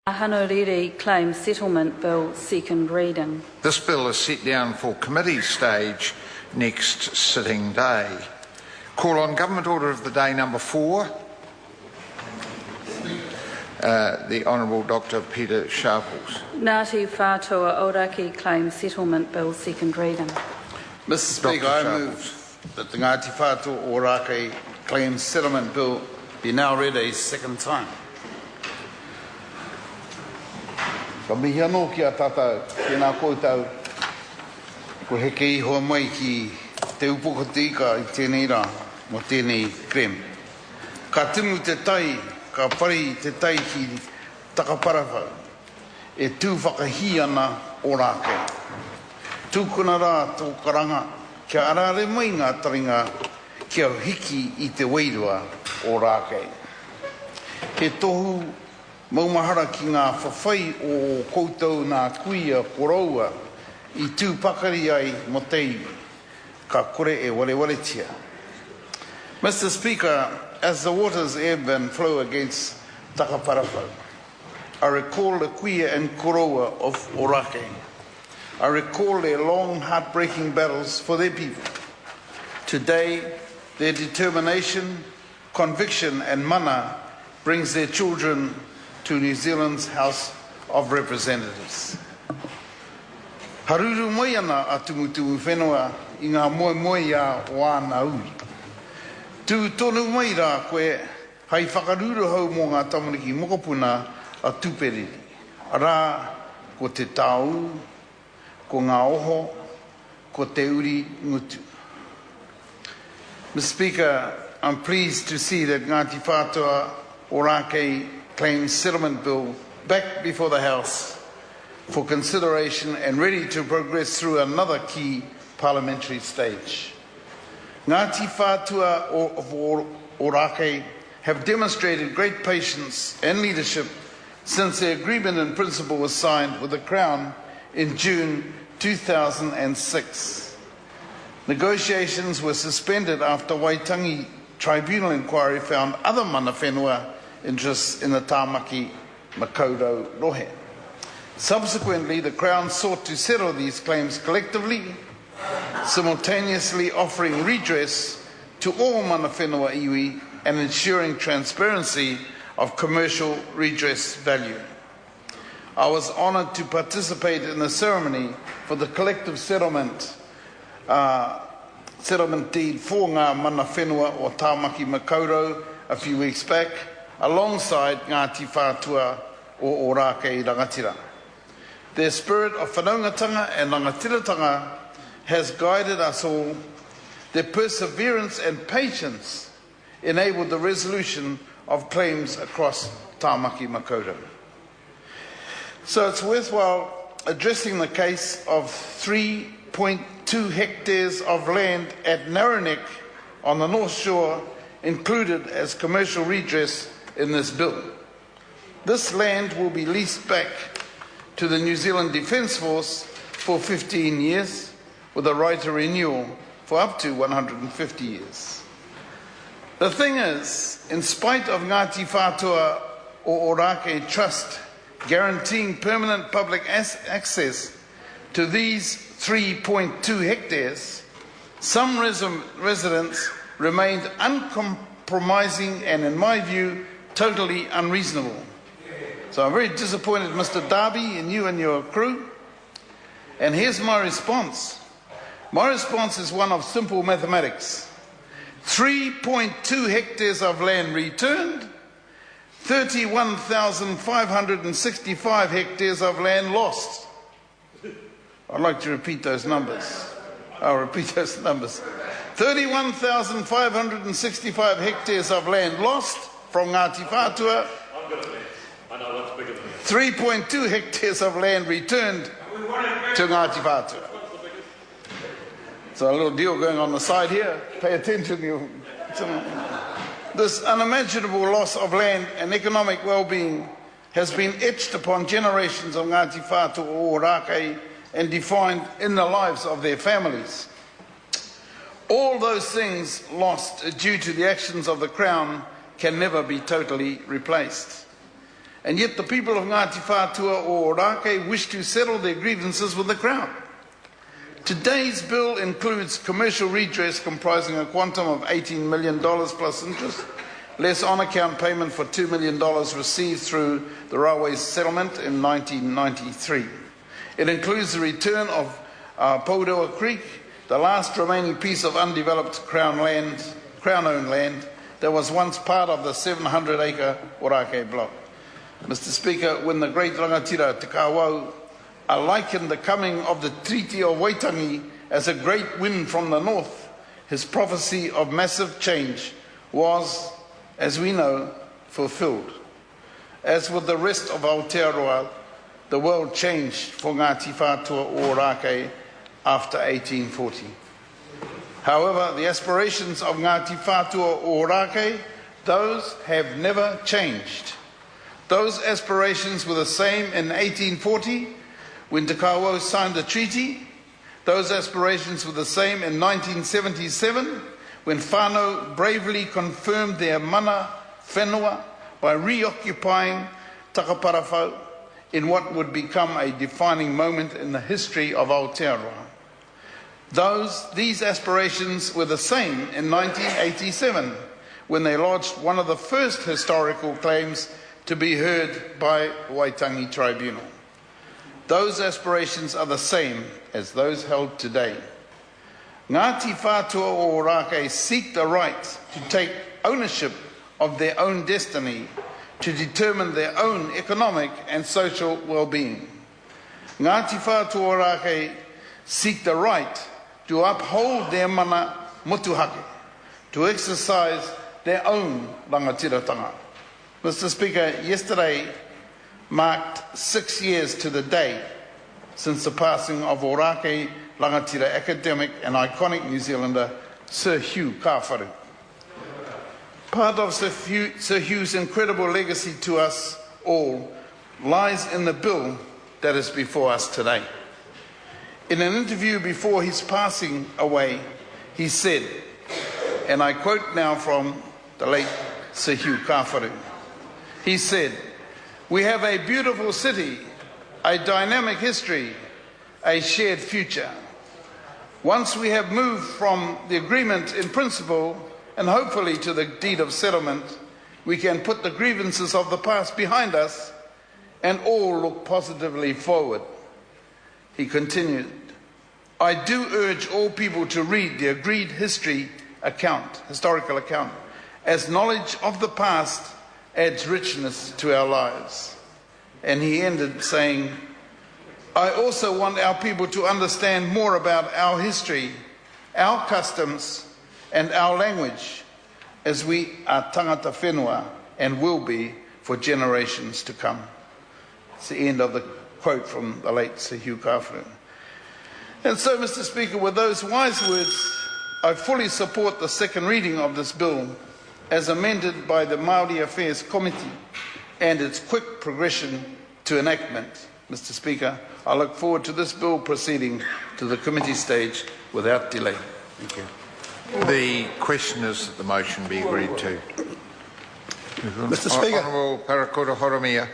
Hanuriri Claim Settlement Bill, second reading. This bill is set down for committee stage next sitting day. Call on Government Order of the Day number 4. The Honourable Dr. Peter Sharples. Ngati, Whatua, Orakei Claim Settlement Bill, second reading. Mr. Speaker, I move that the Ngati Whatua Orakei Claim Settlement Bill be now read a second time. Ka mihi anō ki a tātou, ki nā koutou, ko heke iho mai ki te upokatika I tēnei rā, mo tēnei krem. Ka timu te tai, ka pari te tai ki takaparawhau, e tū whakahi ana Orakei. Tūkuna rā tō karanga, kia arare mai ngā taringa, kia hiki I te wairua Orakei. He tohu maumahara ki ngā whawhai o koutou nā kuia koroua I tū pakari ai mo tei ka kore e warewaletia. Mr. Speaker, as the waters ebb and flow against Takaparawhau, I recall the kuia and koroua of Orakei. I recall their long, heartbreaking battles for their people. Today, their determination, conviction and mana brings their children to New Zealand's House of Representatives. Haruru mai ana a tumutumu whenua I ngā moe a wāna ui. Tu tonu mai rā koe hai whakaruru hau mō ngā tamariki mokopuna a tūperiri. Arā ko te tāu, ko ngā oho, ko te uri ngutu. Mr. Speaker, I'm pleased to see that Ngati Whatua Orakei Claim Settlement Bill back before the House for consideration and ready to progress through another key parliamentary stage. Ngati Whatua of Orakei have demonstrated great patience and leadership since the agreement in principle was signed with the Crown in June 2006. Negotiations were suspended after Waitangi Tribunal inquiry found other mana whenua interests in the Tāmaki Makaurau Rohe. Subsequently, the Crown sought to settle these claims collectively, simultaneously offering redress to all mana whenua iwi and ensuring transparency of commercial redress value. I was honoured to participate in the ceremony for the collective settlement deed for ngā mana whenua o Tāmaki Makaurau a few weeks back, alongside Ngati Whatua o Orakei rangatira. Their spirit of whanaungatanga and rangatiratanga has guided us all. Their perseverance and patience enabled the resolution of claims across Tāmaki Makaurau. So it's worthwhile addressing the case of 3.2 hectares of land at Narrow on the North Shore included as commercial redress in this bill. This land will be leased back to the New Zealand Defence Force for 15 years with a right of renewal for up to 150 years. The thing is, in spite of Ngati Whatua or Orakei Trust guaranteeing permanent public access to these 3.2 hectares, some residents remained uncompromising and, in my view, totally unreasonable. So I'm very disappointed, Mr. Darby, in you and your crew. And here's my response. My response is one of simple mathematics. 3.2 hectares of land returned, 31,565 hectares of land lost. I'd like to repeat those numbers. I'll repeat those numbers. 31,565 hectares of land lost from Ngati Whatua, 3.2 hectares of land returned to Ngati Whatua. So a little deal going on the side here. Pay attention. This unimaginable loss of land and economic well-being has been etched upon generations of Ngati Whatua or Orakei and defined in the lives of their families. All those things lost due to the actions of the Crown can never be totally replaced. and yet the people of Ngati Whatua or Orakei wish to settle their grievances with the Crown. Today's bill includes commercial redress comprising a quantum of $18 million plus interest, less on-account payment for $2 million received through the railway settlement in 1993. It includes the return of Pourewa Creek, the last remaining piece of undeveloped Crown-owned land that was once part of the 700-acre Orakei block. Mr. Speaker, when the great rangatira Te Kāwau likened the coming of the Treaty of Waitangi as a great wind from the north, his prophecy of massive change was, as we know, fulfilled. As with the rest of Aotearoa, the world changed for Ngati Whatua o Orakei after 1840. However, the aspirations of Ngati Whatua o Orakei, those have never changed. Those aspirations were the same in 1840 when Te Kāwau signed the treaty. Those aspirations were the same in 1977 when whānau bravely confirmed their mana whenua by reoccupying Takaparawhau in what would become a defining moment in the history of Aotearoa. These aspirations were the same in 1987 when they lodged one of the first historical claims to be heard by Waitangi Tribunal. Those aspirations are the same as those held today. Ngati Whatua o Orakei seek the right to take ownership of their own destiny, to determine their own economic and social well-being. Ngati Whatua o Orakei seek the right to uphold their mana motuhake, to exercise their own rangatiratanga. Mr. Speaker, yesterday marked 6 years to the day since the passing of Orakei rangatira academic and iconic New Zealander Sir Hugh Kāwharu. Part of Sir Hugh's incredible legacy to us all lies in the bill that is before us today. In an interview before his passing away, he said, and I quote now from the late Sir Hugh Kāwharu, he said, "We have a beautiful city, a dynamic history, a shared future. Once we have moved from the agreement in principle and hopefully to the deed of settlement, we can put the grievances of the past behind us and all look positively forward." He continued, "I do urge all people to read the agreed historical account, as knowledge of the past adds richness to our lives." And he ended saying, "I also want our people to understand more about our history, our customs, and our language, as we are tangata whenua and will be for generations to come." It's the end of the quote from the late Sir Hugh Kāwharu. And so, Mr. Speaker, with those wise words, I fully support the second reading of this bill as amended by the Māori Affairs Committee and its quick progression to enactment. Mr. Speaker, I look forward to this bill proceeding to the committee stage without delay. Thank you. The question is that the motion be agreed to. Mr. Speaker. Honourable Parakura Horomia.